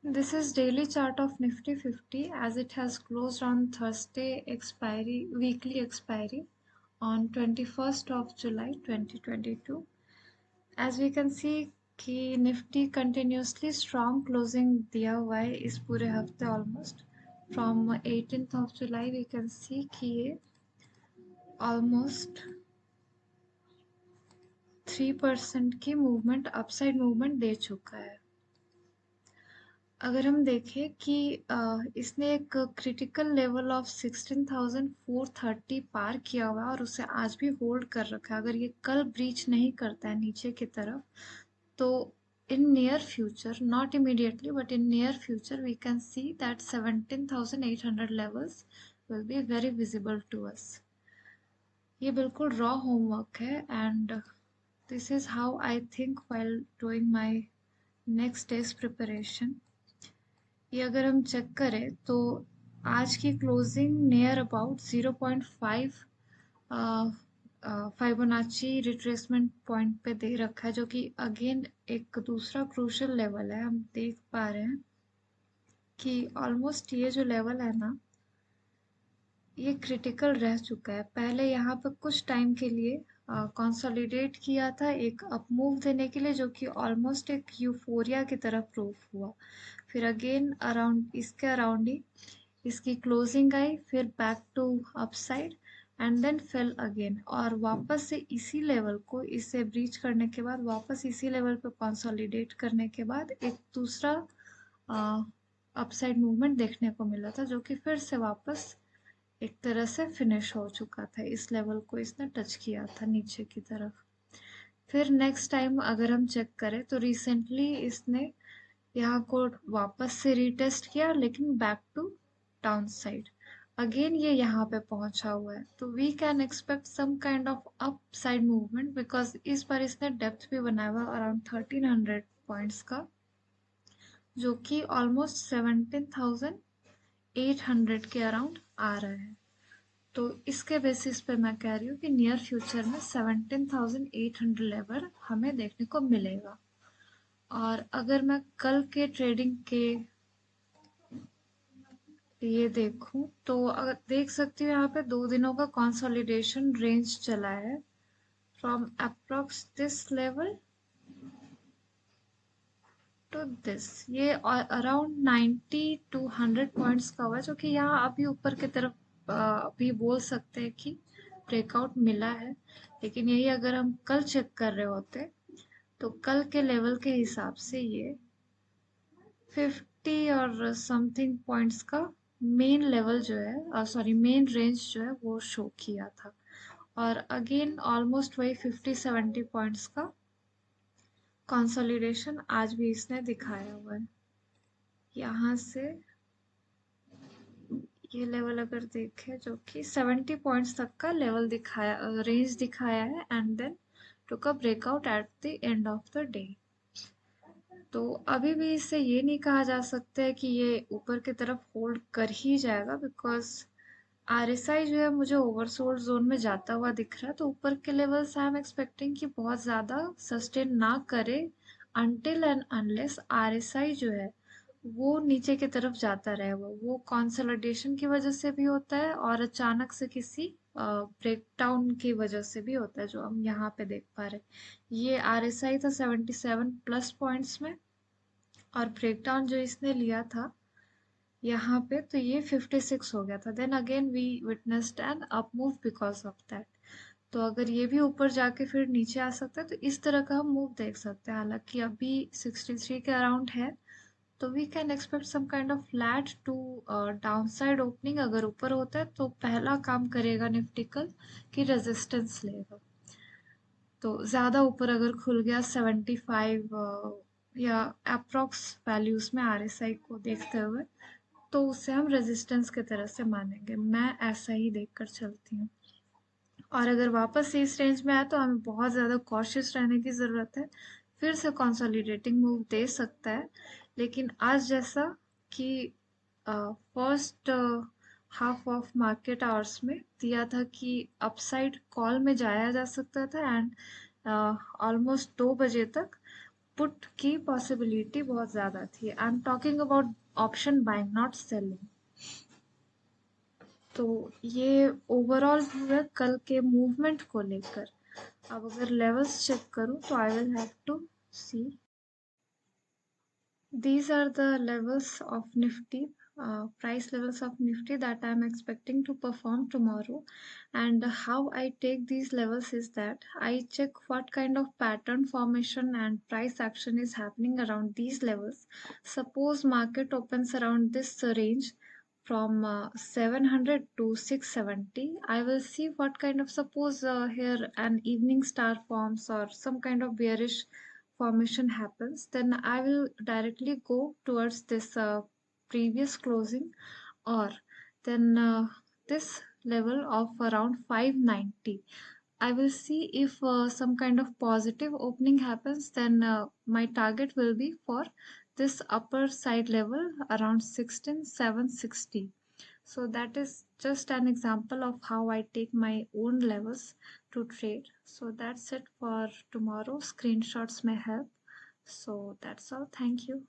This is daily chart of Nifty 50 as it has closed on Thursday expiry, weekly expiry on 21st of July 2022. As we can see कि Nifty continuously strong closing दिया हुआ है इस पूरे हफ्ते almost. From 18th of July we can see कि ये almost 3% की मूवमेंट अपसाइड मूवमेंट दे चुका है। अगर हम देखें कि इसने एक क्रिटिकल लेवल ऑफ 16,430 पार किया हुआ है और उसे आज भी होल्ड कर रखा है। अगर ये कल ब्रीच नहीं करता है नीचे की तरफ तो in near future, not immediately but in near future we can see that 17,800 levels will be very visible to us. ये बिल्कुल रॉ होमवर्क है and this is how I think while doing my next day's preparation. ये अगर हम check करें तो आज की closing near about 0.5 Fibonacci retracement point पे दे रखा है, जो कि अगेन एक दूसरा क्रूशियल लेवल है। हम देख पा रहे हैं कि ऑलमोस्ट ये जो लेवल है ना, ये क्रिटिकल रह चुका है। पहले यहाँ पर कुछ टाइम के लिए कंसोलिडेट किया था एक अप मूव देने के लिए, जो कि ऑलमोस्ट एक यूफोरिया की तरफ प्रूफ हुआ। फिर अगेन अराउंड इसके अराउंड ही इसकी क्लोजिंग आई, फिर back to upside and then fail again, और वापस से इसी लेवल को इसे ब्रीच करने के बाद वापस इसी लेवल पे कंसोलिडेट करने के बाद एक दूसरा अपसाइड मूवमेंट देखने को मिला था, जो कि फिर से वापस एक तरह से फिनिश हो चुका था। इस लेवल को इसने टच किया था नीचे की तरफ। फिर नेक्स्ट टाइम अगर हम चेक करें तो रिसेंटली इसने यहाँ को वापस से रीटेस्ट किया, लेकिन back to down side again ये यहाँ पे पहुंचा हुआ है। तो we can expect some kind of up side movement, because इस बार इसने डेप्थ भी बनाया हुआ अराउंड 1300 पॉइंट्स का, जो कि ऑलमोस्ट 17,800 के अराउंड आ रहा है। तो इसके बेसिस पे मैं कह रही हूँ कि नियर फ्यूचर में 17,800 लेवल हमें देखने को मिलेगा। और अगर मैं कल के ट्रेडिंग के ये देखूं तो अगर देख सकती हूँ यहाँ पे 2 दिनों का कंसोलिडेशन रेंज चला है from approx this level to this. ये अराउंड 90 टू 100 पॉइंट्स का हुआ है, जो कि यहाँ अभी ऊपर की तरफ अभी बोल सकते हैं कि ब्रेकआउट मिला है। लेकिन यही अगर हम कल चेक कर रहे होते तो कल के लेवल के हिसाब से ये 50 और समथिंग पॉइंट्स का मेन लेवल जो है, सॉरी मेन रेंज जो है वो शो किया था। और अगेन ऑलमोस्ट वही 50-70 पॉइंट्स का कंसोलिडेशन आज भी इसने दिखाया हुआ है। यहाँ से ये लेवल अगर देखें, जो कि 70 पॉइंट्स तक का लेवल दिखाया, रेंज दिखाया है, and then took a breakout at the end of the day. तो अभी भी इससे ये नहीं कहा जा सकता है कि ये ऊपर की तरफ होल्ड कर ही जाएगा, बिकॉज आरएसआई जो है मुझे ओवरसोल्ड जोन में जाता हुआ दिख रहा है। तो ऊपर के लेवल्स आई एम एक्सपेक्टिंग कि बहुत ज़्यादा सस्टेन ना करे अनटिल एंड अनलेस आरएसआई जो है वो नीचे की तरफ जाता रहे। वो कंसोलिडेशन की वजह से भी होता है और अचानक से किसी ब्रेकडाउन की वजह से भी होता है, जो हम यहाँ पे देख पा रहे हैं। ये आरएसआई था 77 प्लस पॉइंट्स में, और ब्रेकडाउन जो इसने लिया था यहाँ पे तो ये 56 हो गया था। Then again we witnessed an up move because of that. तो अगर ये भी ऊपर जाके फिर नीचे आ सकता है तो इस तरह का हम मूव देख सकते हैं। हालांकि अभी 63 के अराउंड है, तो we can expect some kind of flat to downside opening. अगर ऊपर होता है तो पहला काम करेगा निफ्टी कल कि रेजिस्टेंस लेगा। तो ज़्यादा ऊपर अगर खुल गया 75 या अप्रॉक्स वैल्यूज में आरएसआई को देखते हुए, तो उसे हम रेजिस्टेंस की तरह से मानेंगे। मैं ऐसा ही देखकर चलती हूँ। और अगर वापस से इस रेंज में आए तो हमें बहुत ज़्यादा कॉशियस रहने की ज़रूरत है। फिर से कंसोलिडेटिंग मूव दे सकता है, लेकिन आज जैसा कि first half of market hours में दिया था कि अपसाइड कॉल में जाया जा सकता था, एंड ऑलमोस्ट 2 बजे तक पुट की पॉसिबिलिटी बहुत ज़्यादा थी। I am talking about option buying, not selling. तो ये ओवरऑल है कल के मूवमेंट को लेकर। अब अगर लेवल्स चेक करूं तो I will have to see these are the levels of Nifty, price levels of Nifty that I am expecting to perform tomorrow. And how I take these levels is that I check what kind of pattern formation and price action is happening around these levels. Suppose market opens around this range from 700 to 670. I will see what kind of, suppose here an evening star forms or some kind of bearish formation happens, then I will directly go towards this previous closing, or then this level of around 590. I will see if some kind of positive opening happens, then my target will be for this upper side level around 16,760. So that is just an example of how I take my own levels to trade. So that's it for tomorrow. Screenshots may help. So that's all. Thank you.